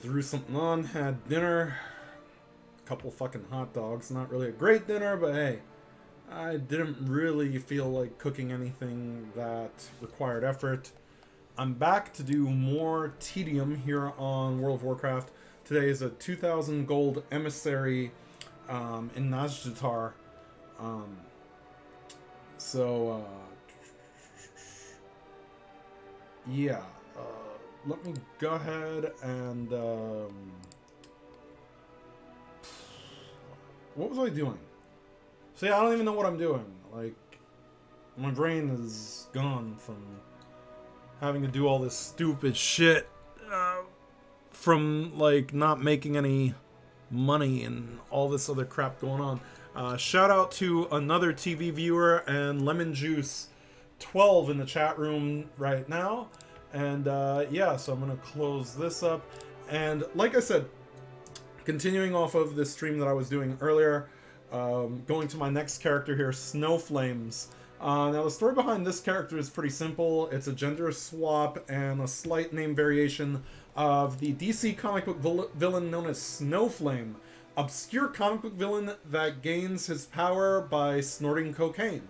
threw something on, had dinner, a couple fucking hot dogs. Not really a great dinner, but hey, I didn't really feel like cooking anything that required effort. I'm back to do more tedium here on World of Warcraft. Today is a 2,000 gold emissary in Nazjatar. So, yeah. Let me go ahead and... what was I doing? See, I don't even know what I'm doing. Like, my brain is gone from having to do all this stupid shit. From, like, not making any money and all this other crap going on. Shout out to another TV viewer and Lemon Juice 12 in the chat room right now. And yeah, so I'm going to close this up. And like I said, continuing off of this stream that I was doing earlier, going to my next character here, Snowflames. Now the story behind this character is pretty simple. It's a gender swap and a slight name variation of the DC comic book villain known as Snowflame. Obscure comic book villain that gains his power by snorting cocaine.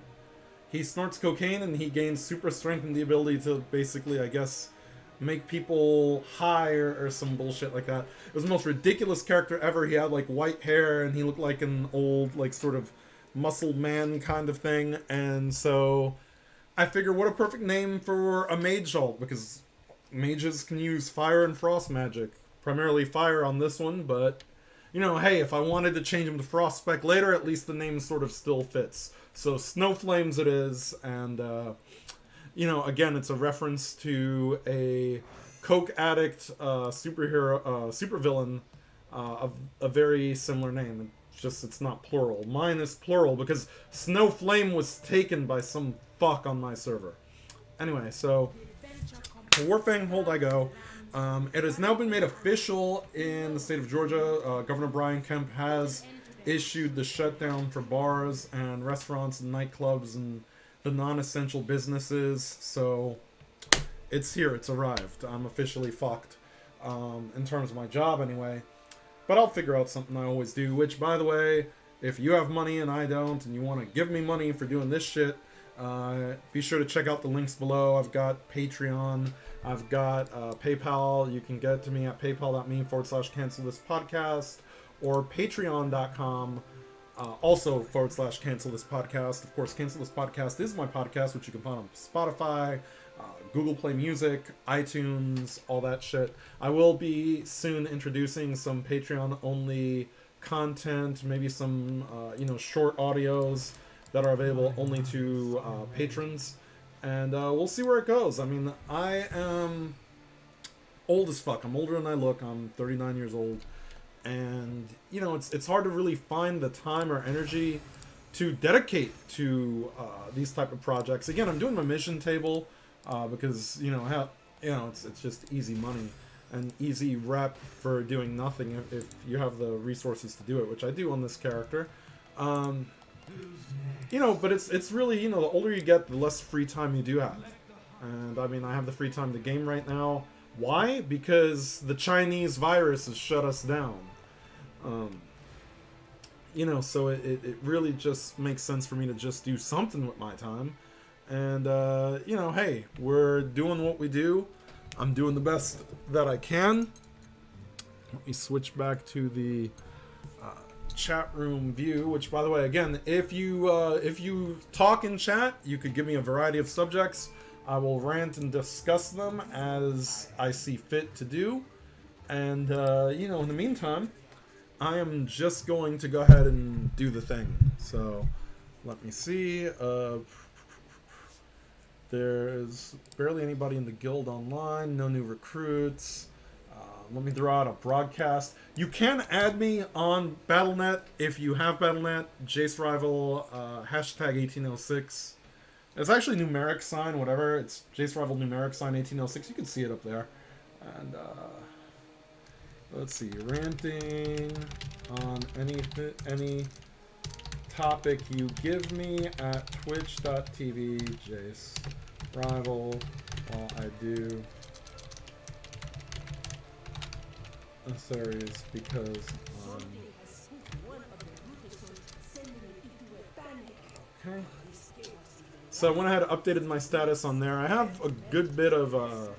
He snorts cocaine and he gains super strength and the ability to basically, I guess, make people high or some bullshit like that. It was the most ridiculous character ever. He had like white hair and he looked like an old, like sort of muscled man kind of thing. And so I figure what a perfect name for a mage alt, because mages can use fire and frost magic. Primarily fire on this one, but you know, hey, if I wanted to change him to frost spec later, at least the name sort of still fits. So Snowflames it is, and you know, again, it's a reference to a coke addict superhero, supervillain of a very similar name. It's just it's not plural. Mine is plural because Snowflame was taken by some fuck on my server. Anyway, so to Warfang Hold I go. It has now been made official in the state of Georgia. Governor Brian Kemp has issued the shutdown for bars and restaurants and nightclubs and the non-essential businesses. So it's here, it's arrived. I'm officially fucked in terms of my job anyway. But I'll figure out something I always do, which, by the way, if you have money and I don't, and you want to give me money for doing this shit, be sure to check out the links below. I've got Patreon, I've got PayPal. You can get to me at paypal.me/cancel this podcast or patreon.com also /cancel this podcast. Of course, Cancel This Podcast is my podcast, which you can find on Spotify, Google Play Music, iTunes, all that shit. I will be soon introducing some Patreon-only content, maybe some, you know, short audios that are available only to patrons. And we'll see where it goes. I mean, I am old as fuck. I'm older than I look. I'm 39 years old. And, you know, it's hard to really find the time or energy to dedicate to these type of projects. Again, I'm doing my mission table because, you know, it's just easy money and easy rep for doing nothing if you have the resources to do it, which I do on this character. You know, but it's really, you know, the older you get, the less free time you do have. And, I mean, I have the free time to game right now. Why? Because the Chinese virus has shut us down. You know, so it really just makes sense for me to just do something with my time. And, you know, hey, we're doing what we do. I'm doing the best that I can. Let me switch back to the chat room view, which, by the way, again, if you talk in chat, you could give me a variety of subjects. I will rant and discuss them as I see fit to do. And, you know, in the meantime, I am just going to go ahead and do the thing. So, let me see. There's barely anybody in the guild online. No new recruits. Let me throw out a broadcast. You can add me on Battle.net if you have Battle.net. Jase Rival, hashtag 1806. It's actually numeric sign, whatever. It's Jase Rival numeric sign 1806. You can see it up there. And, let's see. Ranting on any topic you give me at twitch.tv Jase Rival while I do series because, okay. So I went ahead and updated my status on there. I have a good bit of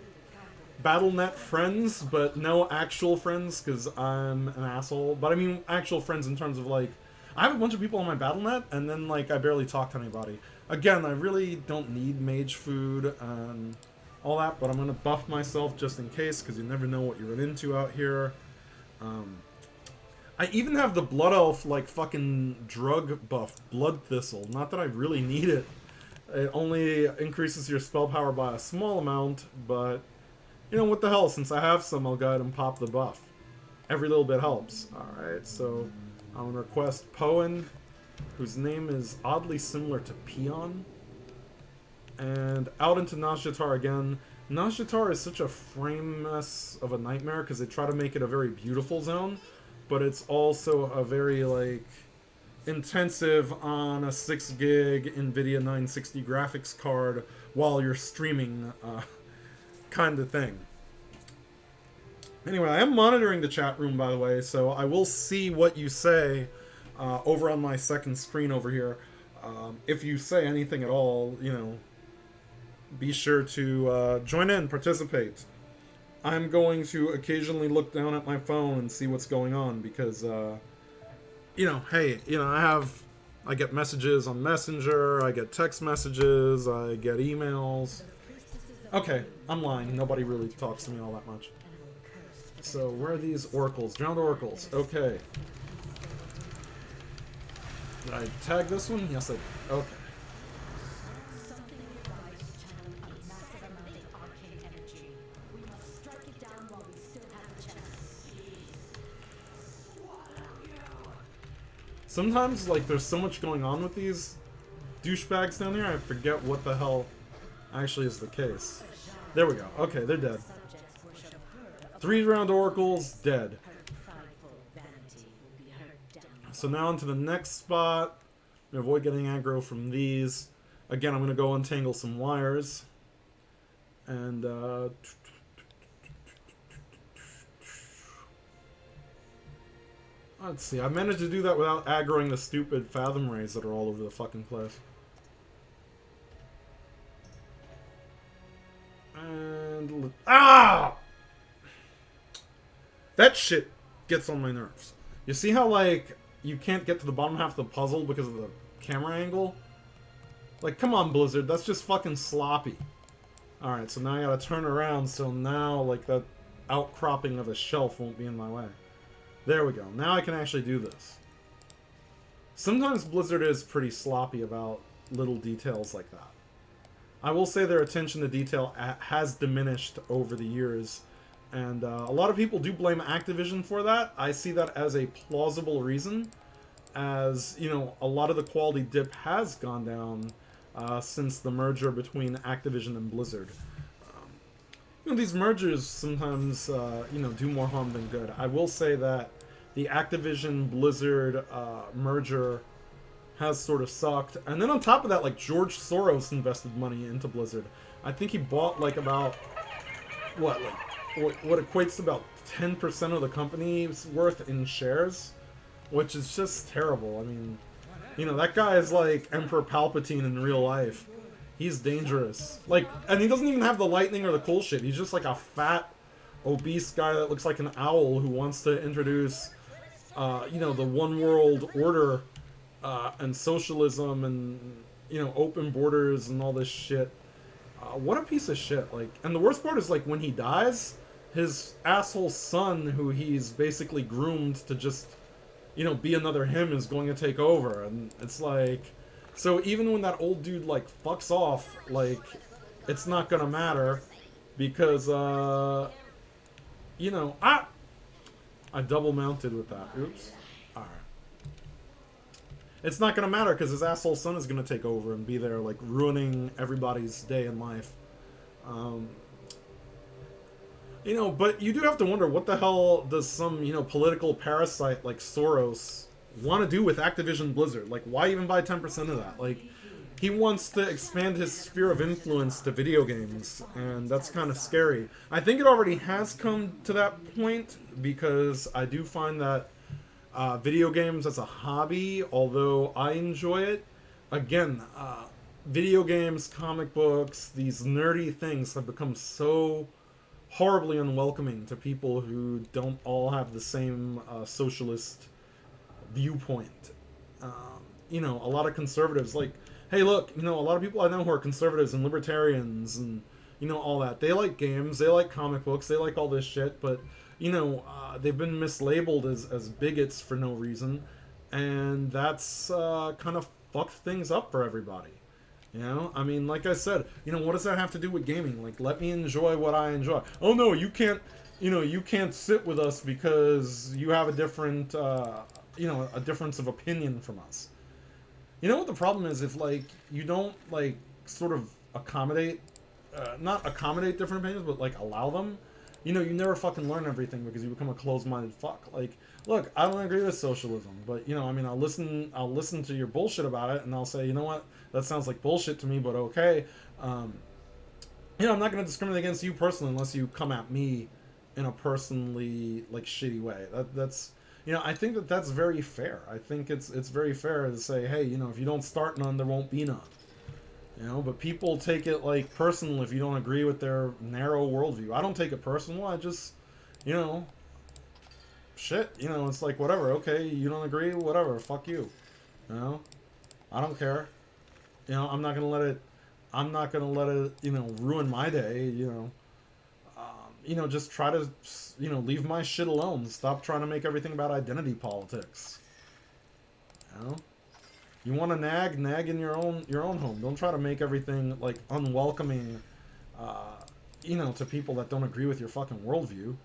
BattleNet friends, but no actual friends because I'm an asshole. But I mean actual friends in terms of like, I have a bunch of people on my BattleNet, and then like I barely talk to anybody. Again, I really don't need mage food and all that, but I'm gonna buff myself just in case because you never know what you run into out here. I even have the Blood Elf like fucking drug buff, Blood Thistle. Not that I really need it. It only increases your spell power by a small amount, but you know, what the hell, since I have some, I'll go ahead and pop the buff. Every little bit helps. Alright, so I'm gonna request Poen, whose name is oddly similar to Peon. And out into Nazjatar again. Nazjatar is such a frame mess of a nightmare because they try to make it a very beautiful zone, but it's also a very, like, intensive on a 6 gig NVIDIA 960 graphics card while you're streaming kind of thing. Anyway, I am monitoring the chat room, by the way, so I will see what you say over on my second screen over here. If you say anything at all, you know, be sure to join in, participate. I'm going to occasionally look down at my phone and see what's going on because, you know, hey, you know, I get messages on Messenger, I get text messages, I get emails. Okay, I'm lying. Nobody really talks to me all that much. So, where are these oracles? Drowned oracles. Okay. Did I tag this one? Yes, I did. Okay. Sometimes, like, there's so much going on with these douchebags down here, I forget what the hell actually is the case. There we go. Okay, they're dead. 3 round oracles, dead. So now onto the next spot. Avoid getting aggro from these. Again, I'm going to go untangle some wires. And, let's see. I managed to do that without aggroing the stupid Fathom Rays that are all over the fucking place. And... ah! That shit gets on my nerves. You see how, like, you can't get to the bottom half of the puzzle because of the camera angle? Like, come on, Blizzard. That's just fucking sloppy. Alright, so now I gotta turn around so now, like, that outcropping of a shelf won't be in my way. There we go. Now I can actually do this. Sometimes Blizzard is pretty sloppy about little details like that. I will say their attention to detail has diminished over the years. And a lot of people do blame Activision for that. I see that as a plausible reason, as, you know, a lot of the quality dip has gone down since the merger between Activision and Blizzard. You know, these mergers sometimes, you know, do more harm than good. I will say that the Activision-Blizzard merger has sort of sucked. And then on top of that, like, George Soros invested money into Blizzard. I think he bought, like, about, what equates to about 10% of the company's worth in shares, which is just terrible. I mean, you know, that guy is like Emperor Palpatine in real life. He's dangerous. Like, and he doesn't even have the lightning or the cool shit. He's just like a fat, obese guy that looks like an owl who wants to introduce, you know, the one world order and socialism and, you know, open borders and all this shit. What a piece of shit. Like, and the worst part is, like, when he dies, his asshole son, who he's basically groomed to just, you know, be another him, is going to take over. And it's like, so even when that old dude, like, fucks off, like, it's not gonna matter because, you know, I double mounted with that. Oops. Alright. It's not gonna matter because his asshole son is gonna take over and be there, like, ruining everybody's day in life. You know, but you do have to wonder, what the hell does some, you know, political parasite like Soros want to do with Activision Blizzard? Like, why even buy 10% of that? Like, he wants to expand his sphere of influence to video games, and that's kind of scary. I think it already has come to that point, because I do find that video games as a hobby, although I enjoy it, again, video games, comic books, these nerdy things have become so horribly unwelcoming to people who don't all have the same socialist viewpoint. A lot of conservatives, like, hey, look, a lot of people I know who are conservatives and libertarians and, all that. They like games, they like comic books, they like all this shit, but, they've been mislabeled as bigots for no reason, and that's kind of fucked things up for everybody. I mean, like I said, what does that have to do with gaming? Like, let me enjoy what I enjoy. Oh no, you can't, you can't sit with us because you have a different, a difference of opinion from us. You know what the problem is? If, like, you don't, like, sort of accommodate, not accommodate different opinions, but, like, allow them, you never fucking learn everything because you become a closed-minded fuck. Like, look, I don't agree with socialism, but, I mean, I'll listen to your bullshit about it, and I'll say, you know what, that sounds like bullshit to me, but okay. I'm not going to discriminate against you personally unless you come at me in a personally, like, shitty way. That's... I think that's very fair. I think it's very fair to say, hey, if you don't start none, there won't be none. But people take it, like, personal if you don't agree with their narrow worldview. I don't take it personal. I just, shit, it's like, whatever. Okay, you don't agree? Whatever. Fuck you. I don't care. I'm not going to let it, ruin my day, just try to, leave my shit alone. Stop trying to make everything about identity politics. You want to nag in your own home. Don't try to make everything, like, unwelcoming, to people that don't agree with your fucking worldview.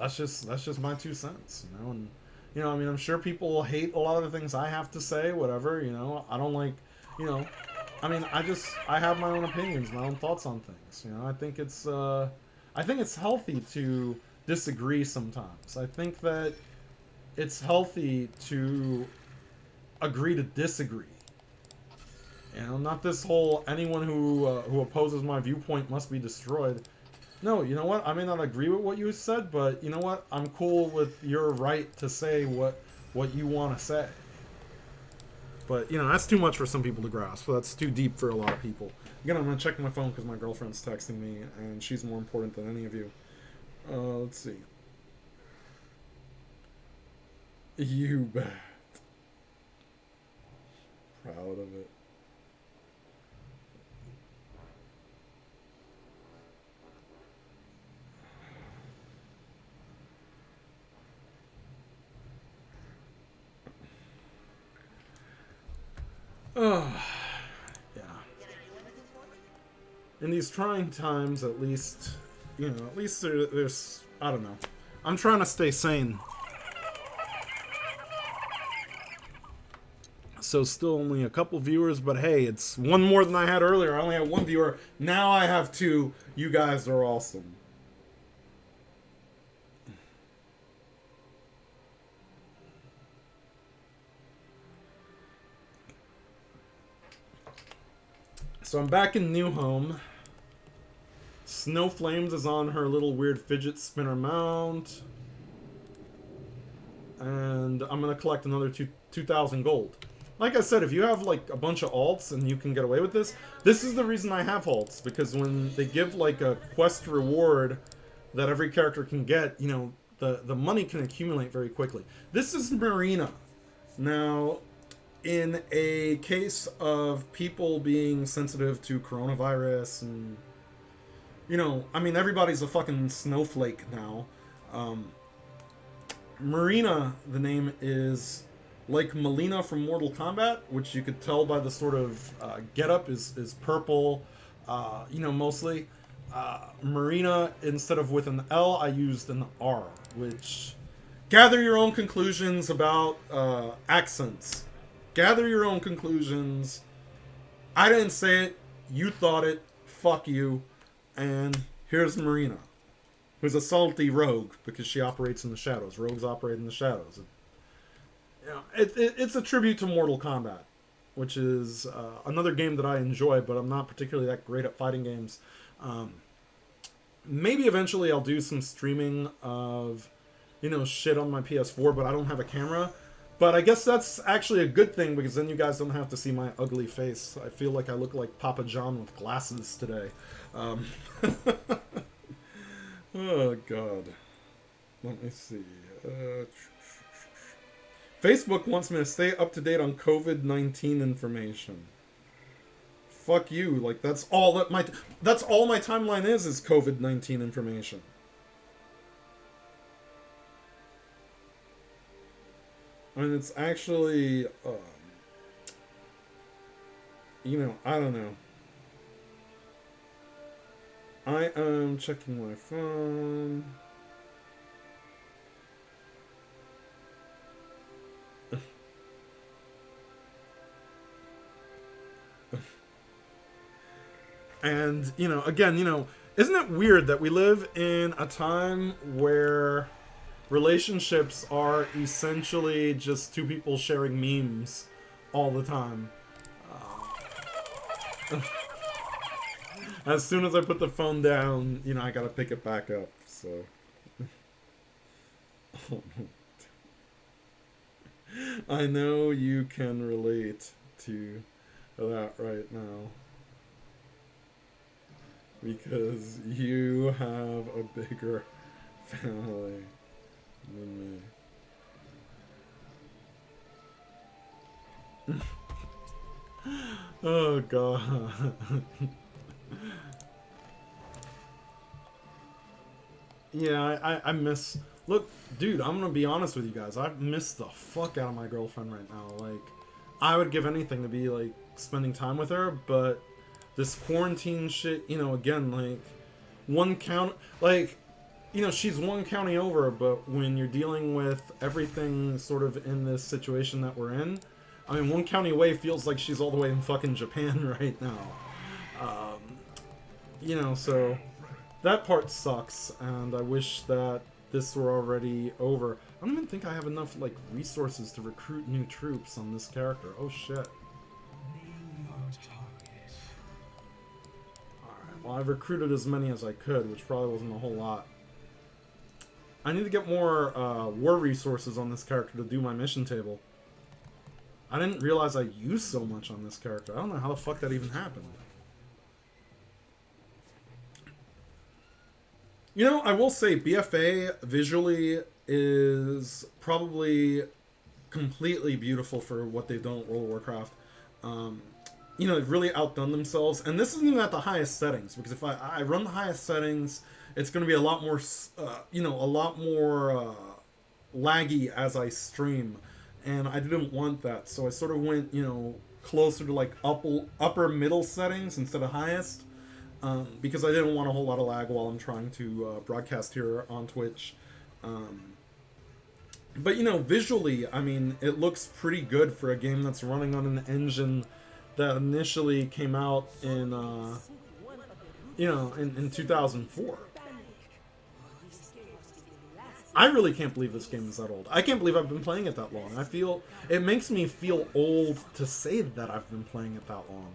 That's just my 2 cents, and, I mean, I'm sure people hate a lot of the things I have to say, whatever, I don't like, I mean, I have my own opinions, my own thoughts on things. I think it's healthy to disagree sometimes. I think that it's healthy to agree to disagree. Not this whole anyone who opposes my viewpoint must be destroyed. No, you know what? I may not agree with what you said, but you know what? I'm cool with your right to say what you want to say. But, that's too much for some people to grasp. That's too deep for a lot of people. Again, I'm going to check my phone because my girlfriend's texting me, and she's more important than any of you. Let's see. You bet. Proud of it. Yeah. In these trying times, at least, there's, I don't know. I'm trying to stay sane. So still only a couple viewers, but hey, it's one more than I had earlier. I only had 1 viewer. Now I have 2. You guys are awesome. So I'm back in New Home. Snow Flames is on her little weird fidget spinner mount. And I'm going to collect another 2,000 gold. Like I said, if you have, like, a bunch of alts and you can get away with this, this is the reason I have alts. Because when they give, like, a quest reward that every character can get, the money can accumulate very quickly. This is Marina. Now, in a case of people being sensitive to coronavirus and, I mean, everybody's a fucking snowflake now. Marina, the name is like Melina from Mortal Kombat, which you could tell by the sort of getup is purple, mostly. Marina, instead of with an L, I used an R, which... Gather your own conclusions about accents. Gather your own conclusions. I didn't say it. You thought it. Fuck you. And here's Marina, who's a salty rogue because she operates in the shadows. Rogues operate in the shadows. It's a tribute to Mortal Kombat. which is another game that I enjoy, but I'm not particularly that great at fighting games. Maybe eventually I'll do some streaming of, shit on my PS4, but I don't have a camera. But I guess that's actually a good thing, because then you guys don't have to see my ugly face. I feel like I look like Papa John with glasses today. Oh, God. Let me see. Facebook wants me to stay up to date on COVID-19 information. Fuck you. Like, that's all my timeline is COVID-19 information. I mean, it's actually, I don't know. I am checking my phone. And, again, isn't it weird that we live in a time where relationships are essentially just two people sharing memes all the time? As soon as I put the phone down, I gotta pick it back up, so. I know you can relate to that right now. Because you have a bigger family than me. Oh, God. Yeah, I miss... Look, dude, I'm gonna be honest with you guys. I miss the fuck out of my girlfriend right now. Like, I would give anything to be, like, spending time with her, but this quarantine shit, again, like, she's one county over, but when you're dealing with everything sort of in this situation that we're in, I mean, one county away feels like she's all the way in fucking Japan right now. So that part sucks, and I wish that this were already over. I don't even think I have enough, like, resources to recruit new troops on this character. Oh, shit. Alright, well, I've recruited as many as I could, which probably wasn't a whole lot. I need to get more war resources on this character to do my mission table. I didn't realize I used so much on this character. I don't know how the fuck that even happened. I will say BFA visually is probably completely beautiful for what they've done with World of Warcraft. They've really outdone themselves. And this isn't even at the highest settings, because if I run the highest settings, it's going to be a lot more, laggy as I stream. And I didn't want that. So I sort of went, closer to like upper middle settings instead of highest. Because I didn't want a whole lot of lag while I'm trying to broadcast here on Twitch. But, visually, I mean, it looks pretty good for a game that's running on an engine that initially came out in, in 2004. I really can't believe this game is that old. I can't believe I've been playing it that long. It makes me feel old to say that I've been playing it that long.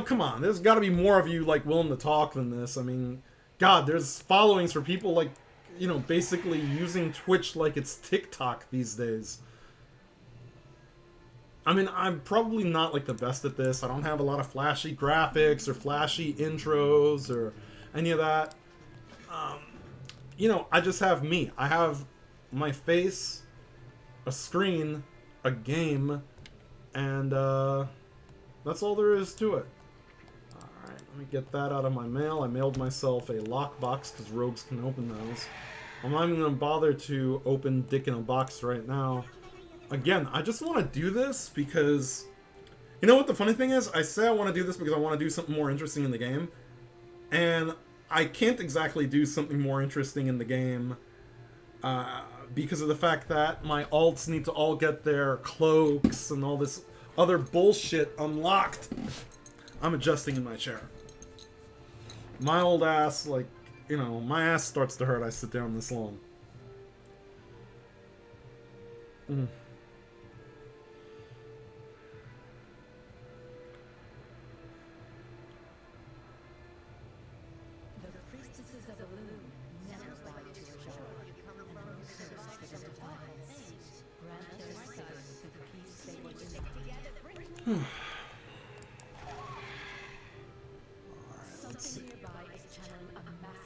Come on. There's got to be more of you, like, willing to talk than this. I mean, God, there's followings for people, like, basically using Twitch like it's TikTok these days. I mean, I'm probably not, like, the best at this. I don't have a lot of flashy graphics or flashy intros or any of that. I just have me. I have my face, a screen, a game, and, that's all there is to it. Alright, let me get that out of my mail. I mailed myself a lockbox because rogues can open those. I'm not even going to bother to open Dick in a Box right now. Again, I just want to do this because... You know what the funny thing is? I say I want to do this because I want to do something more interesting in the game. And I can't exactly do something more interesting in the game because of the fact that my alts need to all get their cloaks and all this other bullshit unlocked. I'm adjusting in my chair. My old ass, like, my ass starts to hurt. I sit down this long. Mm.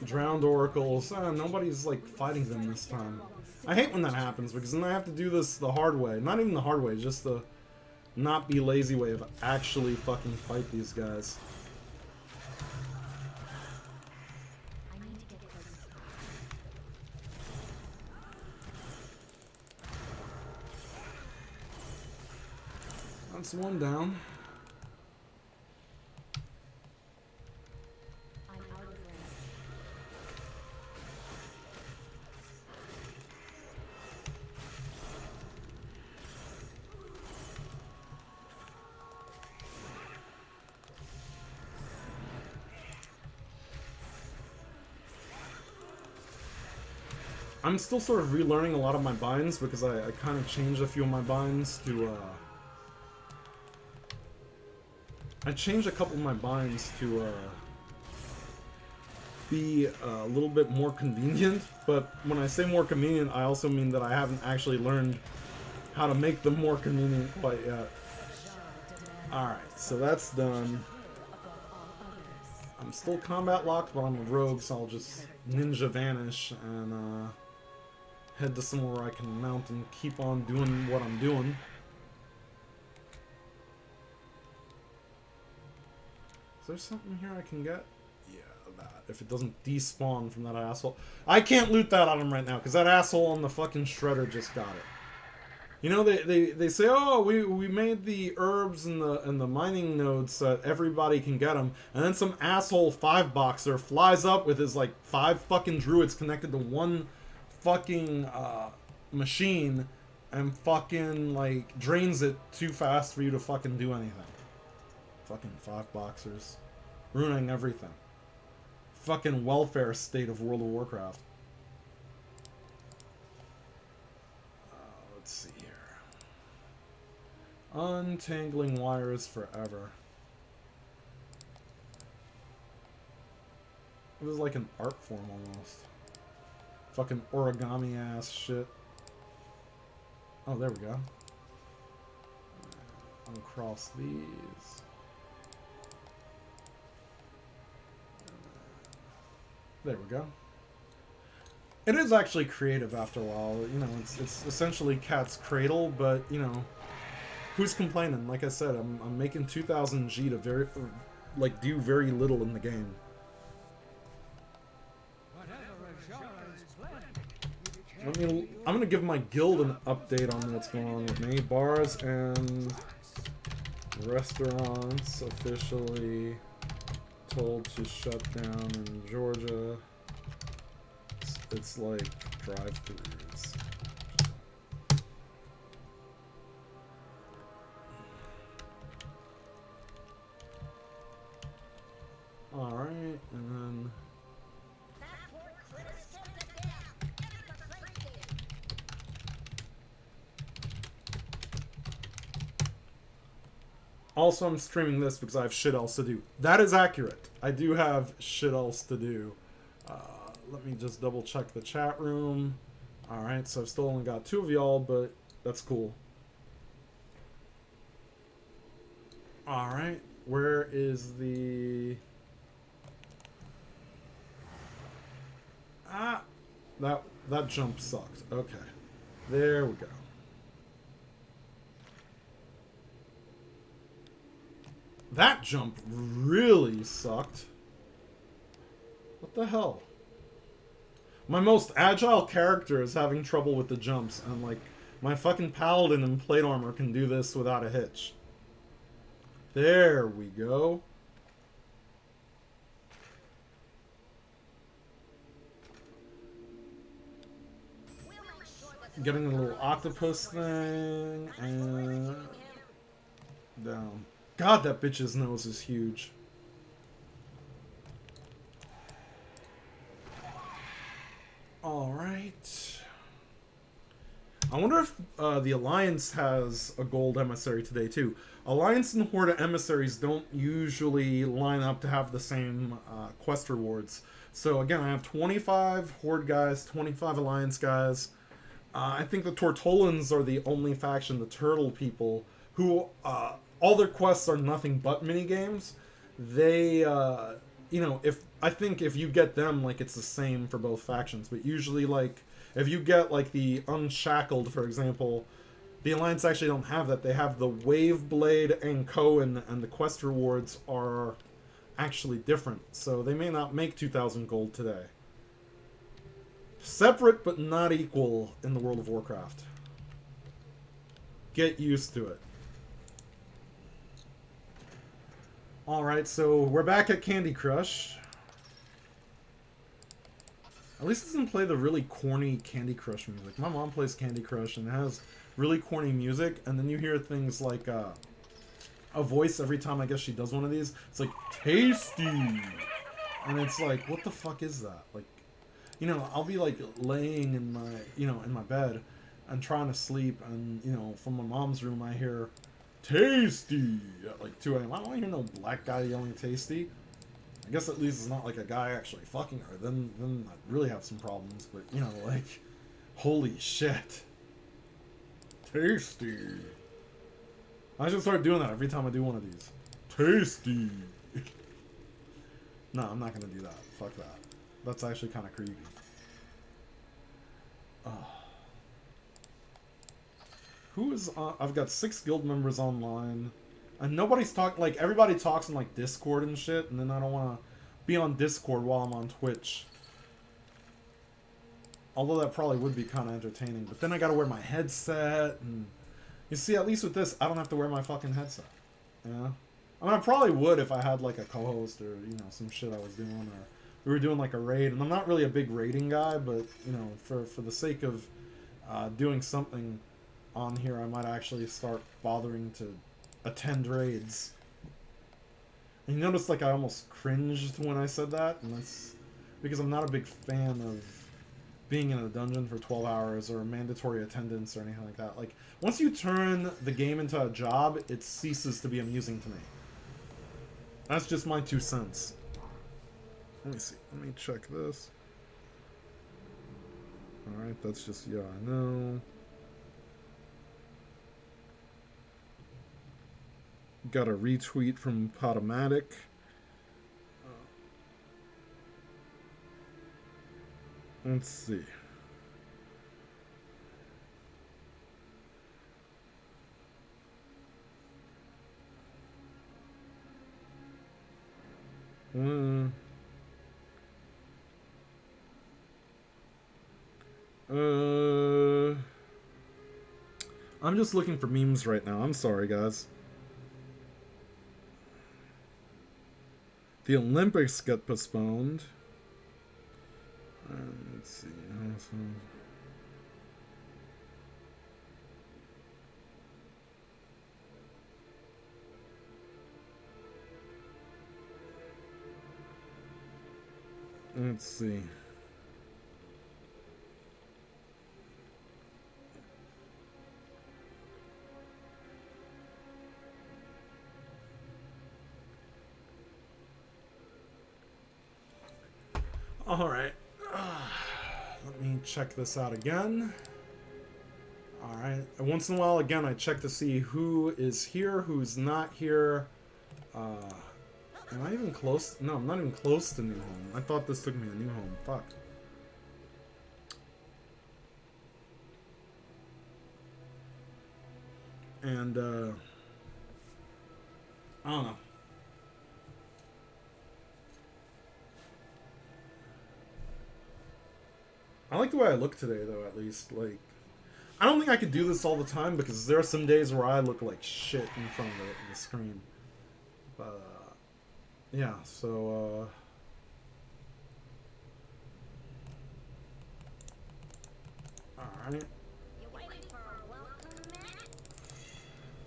Drowned oracles. Nobody's like fighting them this time. I hate when that happens because then I have to do this the hard way. Not even the hard way, just the not be lazy way of actually fucking fight these guys. That's one down. I'm still sort of relearning a lot of my binds because I kind of changed a few of my binds to, I changed a couple of my binds to, be a little bit more convenient, but when I say more convenient, I also mean that I haven't actually learned how to make them more convenient quite yet. Alright, so that's done. I'm still combat locked, but I'm a rogue, so I'll just ninja vanish and, head to somewhere where I can mount and keep on doing what I'm doing. Is there something here I can get? Yeah, that. If it doesn't despawn from that asshole. I can't loot that on him right now, because that asshole on the fucking shredder just got it. You know, they say, oh, we made the herbs and the mining nodes so that everybody can get them, and then some asshole 5-boxer flies up with his, like, 5 fucking druids connected to one fucking machine and fucking like drains it too fast for you to fucking do anything. Fucking 5-boxers ruining everything. Fucking welfare state of World of Warcraft. Let's see here. Untangling wires forever. It was like an art form almost. Fucking origami ass shit. Oh, there we go. Uncross these. There we go. It is actually creative after a while. You know, it's essentially Cat's Cradle, but you know, who's complaining? Like I said, I'm making 2,000 G to do very little in the game. I'm gonna give my guild an update on what's going on with me. Bars and restaurants officially told to shut down in Georgia. It's like drive-thrus. Alright, and then also, I'm streaming this because I have shit else to do. That is accurate. I do have shit else to do. Let me just double check the chat room. Alright, so I've still only got 2 of y'all, but that's cool. Alright, where is the... Ah! That jump sucked. Okay. There we go. That jump really sucked. What the hell? My most agile character is having trouble with the jumps, and like, my fucking paladin in plate armor can do this without a hitch. There we go. Getting a little octopus thing, and down. God, that bitch's nose is huge. Alright. I wonder if the Alliance has a gold emissary today too. Alliance and Horde emissaries don't usually line up to have the same quest rewards. So again, I have 25 Horde guys, 25 Alliance guys. I think the Tortolans are the only faction, the Turtle people, who all their quests are nothing but mini games. They, you know, if you get them, like, it's the same for both factions. But usually, like, if you get like the Unshackled, for example, the Alliance actually don't have that. They have the Wave Blade and Cohen, and the quest rewards are actually different. So they may not make 2,000 gold today. Separate but not equal in the World of Warcraft. Get used to it. Alright, so we're back at Candy Crush. At least it doesn't play the really corny Candy Crush music. My mom plays Candy Crush and it has really corny music, and then you hear things like a voice every time I guess she does one of these. It's like, tasty! And it's like, what the fuck is that? Like, you know, I'll be like laying in my, you know, in my bed and trying to sleep, and, you know, from my mom's room I hear, tasty! At like 2 a.m. I don't hear no black guy yelling tasty. I guess at least it's not like a guy actually fucking her. Then I'd really have some problems. But, you know, like, holy shit. Tasty. I should start doing that every time I do one of these. Tasty. No, I'm not going to do that. Fuck that. That's actually kind of creepy. Who is on? I've got 6 guild members online. And nobody's talking, like, everybody talks in, like, Discord and shit, and then I don't want to be on Discord while I'm on Twitch. Although that probably would be kind of entertaining. But then I gotta wear my headset, and... You see, at least with this, I don't have to wear my fucking headset. Yeah? I mean, I probably would if I had, like, a co-host or, you know, some shit I was doing, or we were doing, like, a raid. And I'm not really a big raiding guy, but, you know, for the sake of doing something on here, I might actually start bothering to attend raids. And you notice, like, I almost cringed when I said that, and that's because I'm not a big fan of being in a dungeon for 12 hours or mandatory attendance or anything like that. Like, once you turn the game into a job, it ceases to be amusing to me. That's just my 2 cents. Let me see. Let me check this. Alright, that's just, yeah, I know. Got a retweet from Potomatic. Let's see. I'm just looking for memes right now. I'm sorry, guys. The Olympics got postponed. Let's see. Let's see. All right. Let me check this out again. All right. And once in a while, again, I check to see who is here, who's not here. Am I even close? No, I'm not even close to new home. I thought this took me to new home. Fuck. And, I don't know. I like the way I look today, though, at least. Like, I don't think I could do this all the time, because there are some days where I look like shit in front of the screen. But, yeah, so, alright.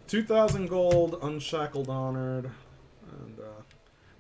2,000 gold, Unshackled Honored, and,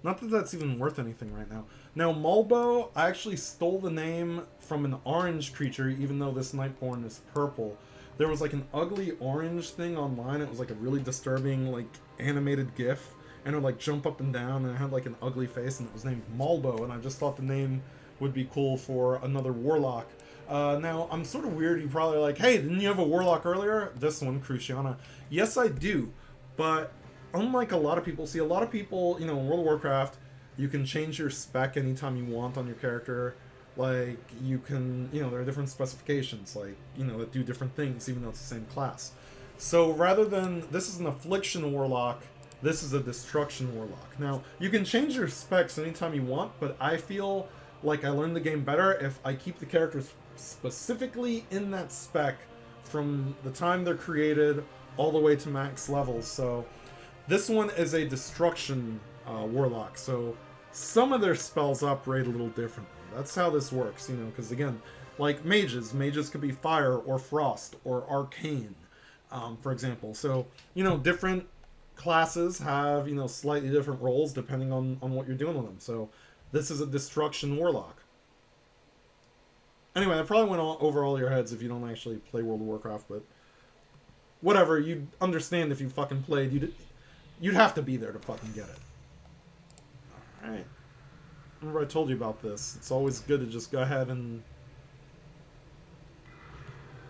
not that that's even worth anything right now. Now, Mulbo, I actually stole the name from an orange creature, even though this Nightborn is purple. there was like an ugly orange thing online. It was like a really disturbing like animated GIF, and it would like jump up and down, and it had like an ugly face, and it was named Malbo, and I just thought the name would be cool for another warlock. Now, I'm sort of weird. You probably like, hey, didn't you have a warlock earlier? This one, Cruciana. Yes, I do. But unlike a lot of people, see, a lot of people, you know, in World of Warcraft, you can change your spec anytime you want on your character. Like, you can, you know, there are different specifications, like, you know, that do different things, even though it's the same class. So rather than, this is an Affliction Warlock, this is a Destruction Warlock. Now, you can change your specs anytime you want, but I feel like I learned the game better if I keep the characters specifically in that spec from the time they're created all the way to max levels. So this one is a Destruction Warlock, so some of their spells operate a little differently. That's how this works, you know, because again, like mages could be fire or frost or arcane, for example. So, you know, different classes have, you know, slightly different roles depending on what you're doing with them. So this is a Destruction Warlock. Anyway, that probably went over all your heads if you don't actually play World of Warcraft, but whatever, you'd understand if you fucking played. You'd have to be there to fucking get it. Alright. Remember I told you about this. It's always good to just go ahead and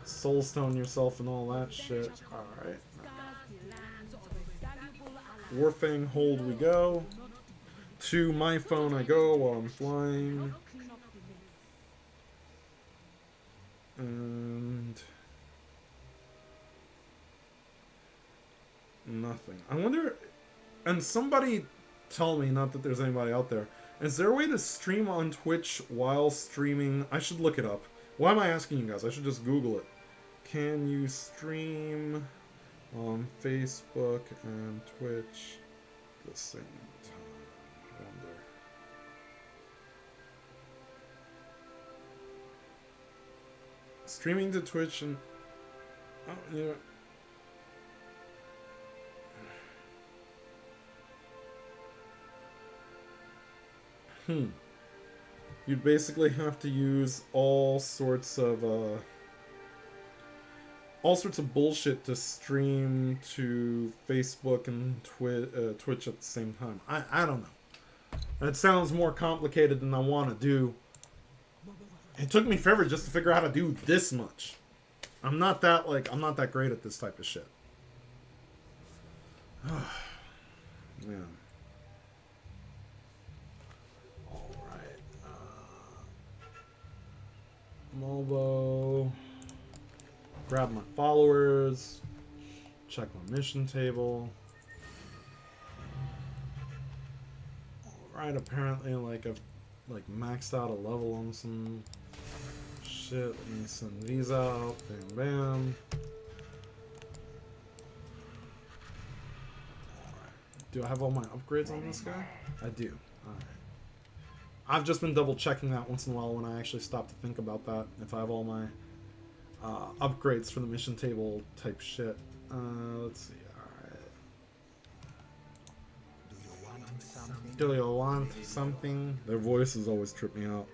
soulstone yourself and all that shit. Alright. Warfang hold we go. To my phone I go while I'm flying. And nothing. I wonder, and somebody tell me, not that there's anybody out there, is there a way to stream on Twitch while streaming? I should look it up. Why am I asking you guys? I should just Google it. Can you stream on Facebook and Twitch at the same time? I wonder. Streaming to Twitch and... oh, you know... You'd basically have to use all sorts of bullshit to stream to Facebook and Twitch at the same time. I don't know. That sounds more complicated than I want to do. It took me forever just to figure out how to do this much. I'm not that great at this type of shit. Man. Malvo. Grab my followers. Check my mission table. Alright, apparently I've maxed out a level on some shit. Let me send these out. Bam bam. Alright. Do I have all my upgrades on this guy? I do. Alright. I've just been double checking that once in a while when I actually stop to think about that. If I have all my upgrades for the mission table type shit. Let's see. Alright. Do you want something? Their voices always trip me out.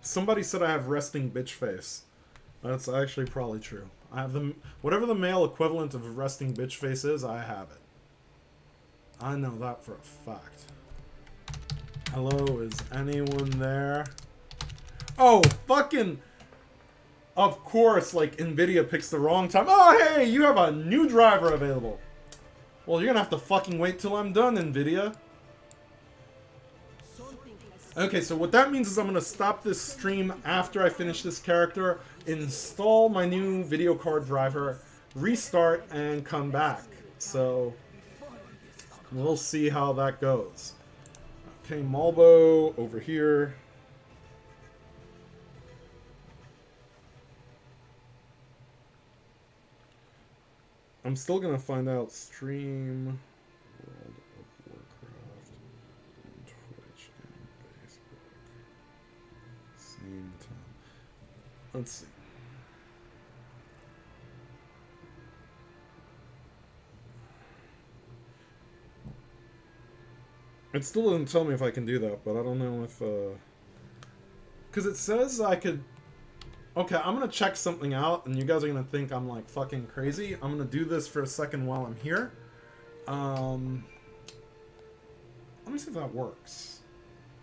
Somebody said I have resting bitch face. That's actually probably true. I have the whatever the male equivalent of resting bitch face is, I have it. I know that for a fact. Hello, is anyone there? Oh, fucking... Of course, like, NVIDIA picks the wrong time. Oh, hey, you have a new driver available. Well, you're gonna have to fucking wait till I'm done, NVIDIA. Okay, so what that means is I'm going to stop this stream after I finish this character, install my new video card driver, restart, and come back. So, we'll see how that goes. Okay, Malbo over here. I'm still going to find out stream... Let's see. It still doesn't tell me if I can do that, but I don't know if, because it says I could... Okay, I'm gonna check something out, and you guys are gonna think I'm, like, fucking crazy. I'm gonna do this for a second while I'm here. Let me see if that works.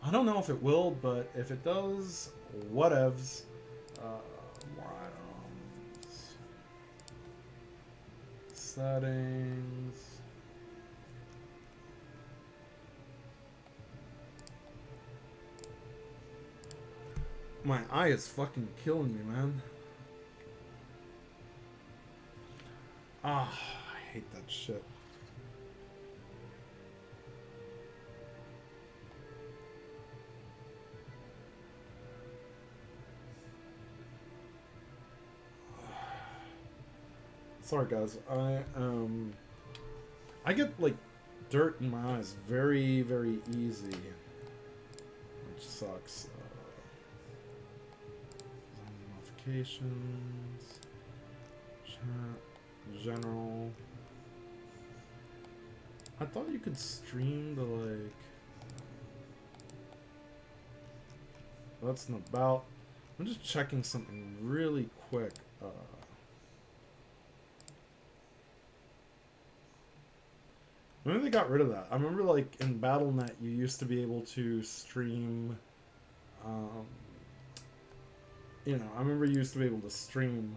I don't know if it will, but if it does, whatevs. More items. Settings. My eye is fucking killing me, man. Ah, I hate that shit. Sorry, guys. I get like dirt in my eyes very, very easy, which sucks. Notifications, chat, general. I thought you could stream the like. That's not about. I'm just checking something really quick. Maybe they got rid of that. I remember, like, in BattleNet, you used to be able to stream, you know, I remember you used to be able to stream,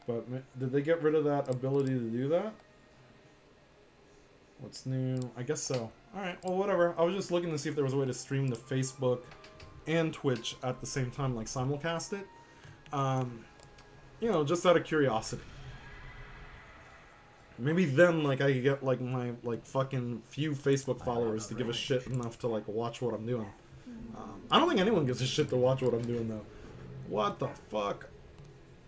but did they get rid of that ability to do that? What's new? I guess so. Alright, well, whatever. I was just looking to see if there was a way to stream to Facebook and Twitch at the same time, like, simulcast it. You know, just out of curiosity. Maybe then, like, I could get, like, my, like, fucking few Facebook followers to give a shit enough to, like, watch what I'm doing. I don't think anyone gives a shit to watch what I'm doing, though. What the fuck?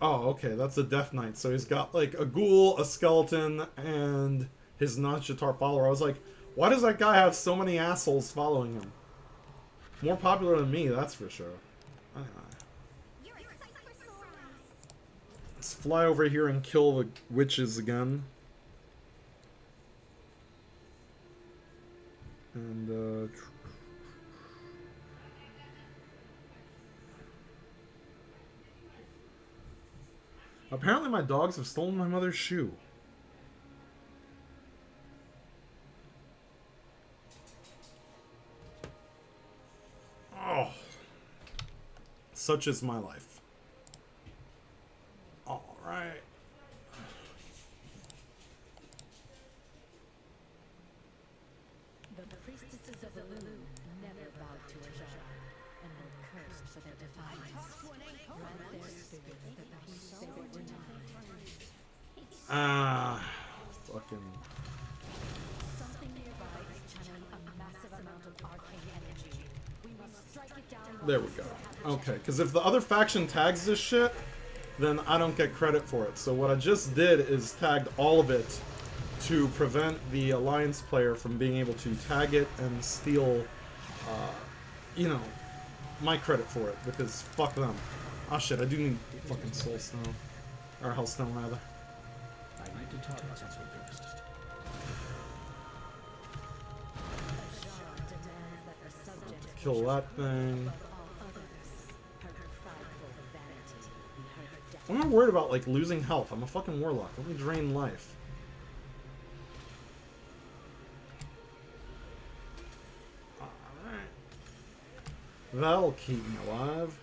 Oh, okay, that's a Death Knight. So he's got, like, a ghoul, a skeleton, and his Nachitar follower. I was like, why does that guy have so many assholes following him? More popular than me, that's for sure. Let's fly over here and kill the witches again. And, apparently my dogs have stolen my mother's shoe. Oh. Such is my life. Alright. The priestesses of the moon never bowed to a Jase, and were cursed for their defiance. Grant their spirits the peace they were denied. Fucking. Something nearby is channeling a massive amount of arcane energy. We must strike it down. There we go. Okay, because if the other faction tags this shit, then I don't get credit for it. So what I just did is tagged all of it to prevent the Alliance player from being able to tag it and steal, you know, my credit for it, because fuck them. Oh shit, I do need fucking Soul Stone. Or Hellstone, rather. I need to talk about something first. Kill that thing. I'm not worried about, like, losing health. I'm a fucking warlock. Let me drain life. Alright. That'll keep me alive.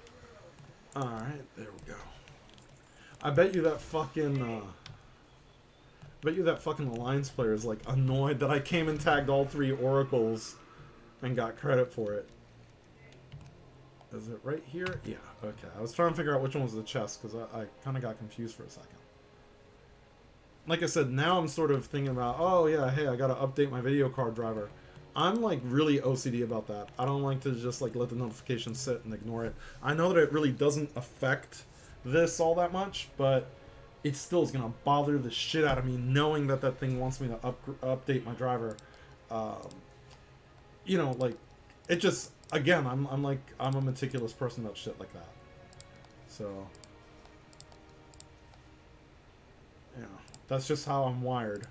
Alright, there we go. I bet you that fucking, Alliance player is, like, annoyed that I came and tagged all 3 oracles and got credit for it. Is it right here? Yeah, okay. I was trying to figure out which one was the chest, because I kind of got confused for a second. Like I said, now I'm sort of thinking about, oh yeah, hey, I gotta update my video card driver. I'm, like, really OCD about that. I don't like to just, like, let the notification sit and ignore it. I know that it really doesn't affect this all that much, but it still is gonna bother the shit out of me knowing that that thing wants me to update my driver. You know, like, it just... Again, I'm a meticulous person about shit like that. So, yeah, that's just how I'm wired.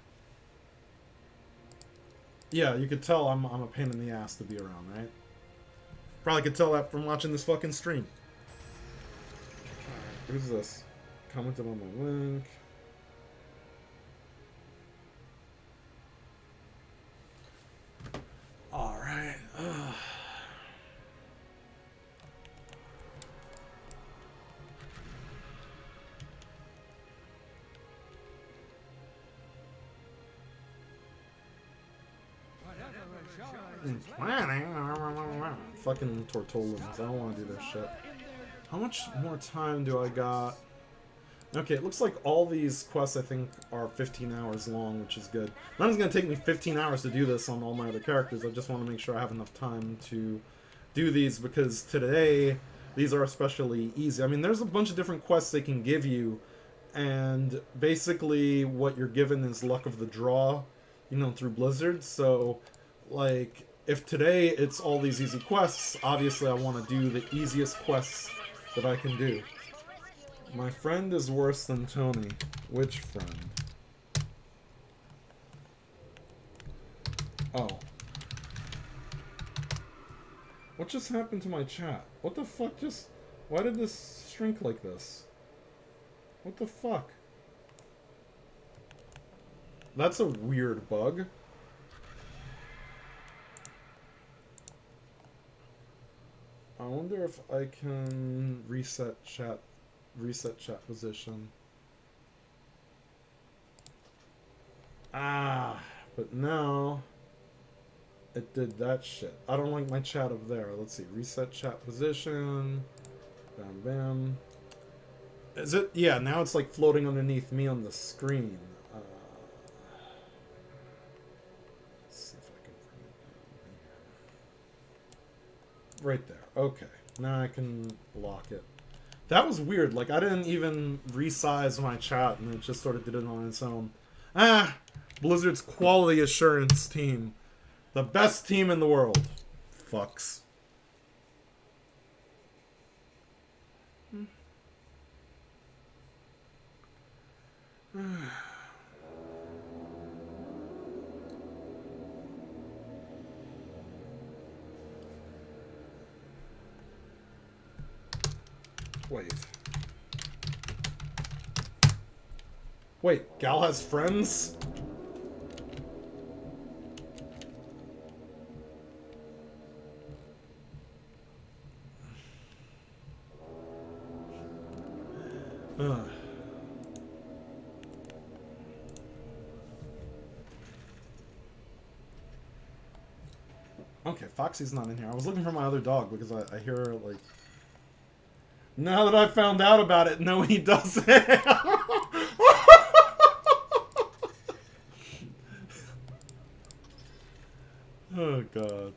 Yeah, you could tell I'm a pain in the ass to be around, right? Probably could tell that from watching this fucking stream. Alright, who's this? Commented on my link. Alright. Fucking Tortolans. I don't want to do this shit. How much more time do I got? Okay, it looks like all these quests, I think, are 15 hours long, which is good. Not only going to take me 15 hours to do this on all my other characters, I just want to make sure I have enough time to do these, because today, these are especially easy. I mean, there's a bunch of different quests they can give you, and basically what you're given is luck of the draw, you know, through Blizzard. So, like, if today it's all these easy quests, obviously I want to do the easiest quests that I can do. My friend is worse than Tony. Which friend? Oh. What just happened to my chat? What the fuck just... Why did this shrink like this? What the fuck? That's a weird bug. I wonder if I can reset chat position. Ah, but now it did that shit. I don't like my chat up there. Let's see, reset chat position. Bam, bam. Is it? Yeah, now it's like floating underneath me on the screen. Let's see if I can bring it down here. Right there. Okay. Now I can lock it. That was weird. Like, I didn't even resize my chat, and it just sort of did it on its own. Ah! Blizzard's quality assurance team. The best team in the world. Fucks. Wait, Gal has friends? Ugh. Okay, Foxy's not in here. I was looking for my other dog because I hear her, like... Now that I found out about it, no, he doesn't. Oh, God.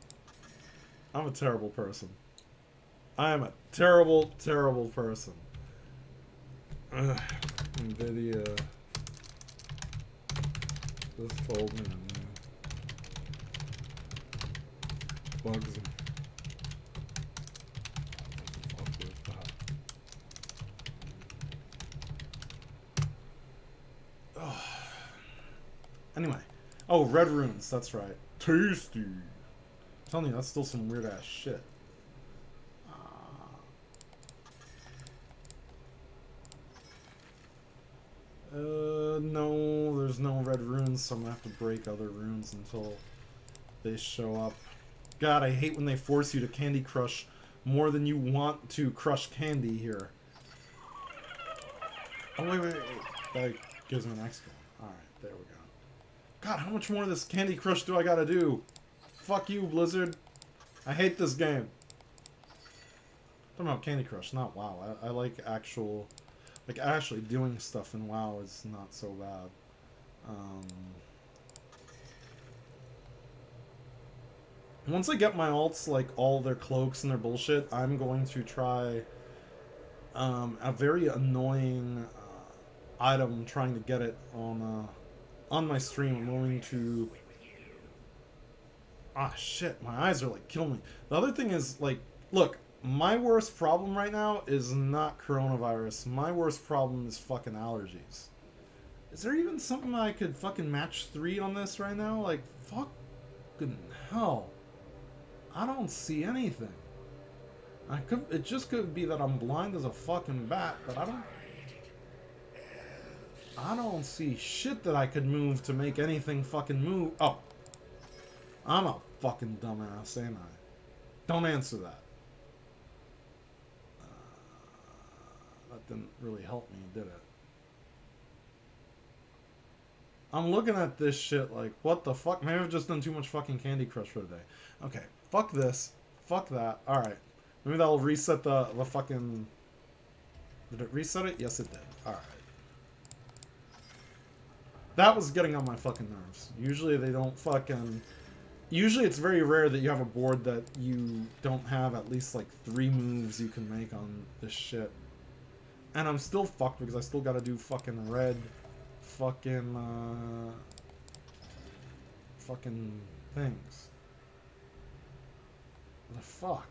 I'm a terrible person. I am a terrible, terrible person. Ugh. NVIDIA. Just told me. Bugs. Oh. Anyway. Oh, red runes. That's right. Tasty. I'm telling you, that's still some weird ass shit. No, there's no red runes, so I'm gonna have to break other runes until they show up. God, I hate when they force you to Candy Crush more than you want to crush candy here. Oh, wait. That gives me an extra one. Alright, there we go. God, how much more of this Candy Crush do I gotta do? Fuck you, Blizzard. I hate this game. I'm talking about Candy Crush, not WoW. I like actual... Like, actually doing stuff in WoW is not so bad. Once I get my alts, like, all their cloaks and their bullshit, I'm going to try a very annoying item trying to get it on my stream. I'm going to... Ah, shit, my eyes are, like, killing me. The other thing is, like, look, my worst problem right now is not coronavirus. My worst problem is fucking allergies. Is there even something I could fucking match 3 on this right now? Like, fuck Fucking hell. I don't see anything. It just could be that I'm blind as a fucking bat, but I don't see shit that I could move to make anything fucking move. Oh. I'm a fucking dumbass, ain't I? Don't answer that. That didn't really help me, did it? I'm looking at this shit like, what the fuck? Maybe I've just done too much fucking Candy Crush for the day. Okay, fuck this. Fuck that. Alright. Maybe that'll reset the fucking... Did it reset it? Yes, it did. Alright. That was getting on my fucking nerves. Usually they don't fucking... Usually it's very rare that you have a board that you don't have at least like 3 moves you can make on this shit. And I'm still fucked because I still gotta do fucking red fucking things. What the fuck?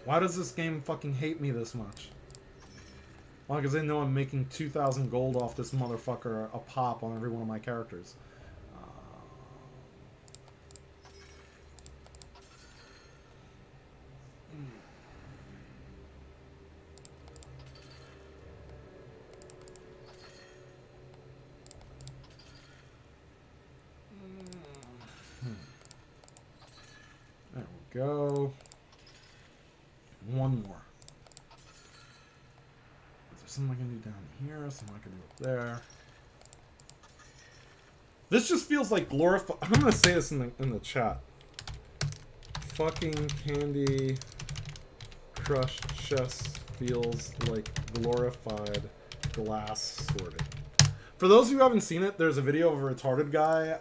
Why does this game fucking hate me this much? Well, because they know I'm making 2,000 gold off this motherfucker a pop on every one of my characters. There we go. One more. Is there something I can do down here? Something I can do up there? This just feels like glorified. I'm gonna say this in the chat. Fucking Candy Crush chess feels like glorified glass sorting. For those of you who haven't seen it, there's a video of a retarded guy.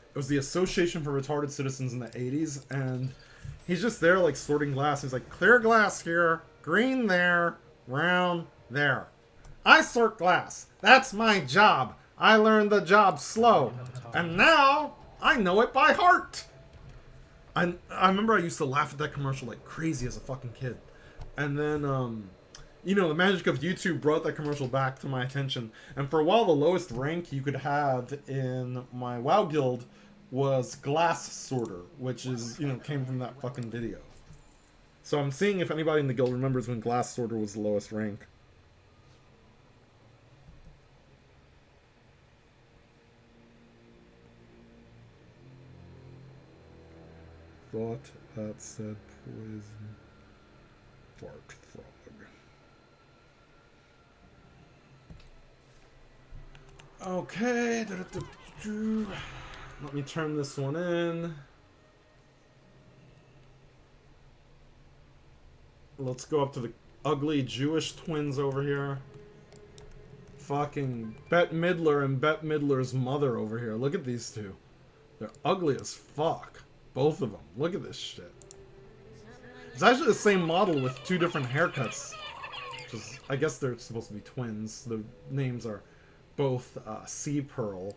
It was the Association for Retarded Citizens in the 80s, and he's just there, like, sorting glass. He's like, clear glass here, green there, round there. I sort glass. That's my job. I learned the job slow, and now I know it by heart. I remember I used to laugh at that commercial like crazy as a fucking kid. And then, you know, the magic of YouTube brought that commercial back to my attention. And for a while, the lowest rank you could have in my WoW guild was Glass Sorter, which is, you know, came from that fucking video. So I'm seeing if anybody in the guild remembers when Glass Sorter was the lowest rank. Thought that said poison. Fart frog. Okay. Let me turn this one in. Let's go up to the ugly Jewish twins over here. Fucking Bette Midler and Bette Midler's mother over here. Look at these two. They're ugly as fuck. Both of them. Look at this shit. It's actually the same model with 2 different haircuts. Which is, I guess they're supposed to be twins. The names are both Sea Pearl.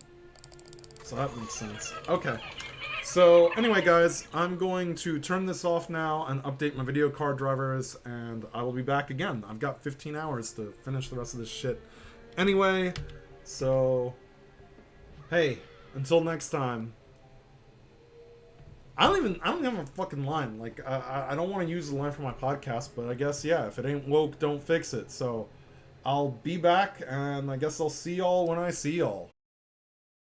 So that makes sense. Okay. So, anyway, guys, I'm going to turn this off now and update my video card drivers, and I will be back again. I've got 15 hours to finish the rest of this shit. Anyway, so, hey, until next time. I don't even have a fucking line. Like, I don't want to use the line for my podcast, but I guess, yeah, if it ain't woke, don't fix it. So, I'll be back, and I guess I'll see y'all when I see y'all.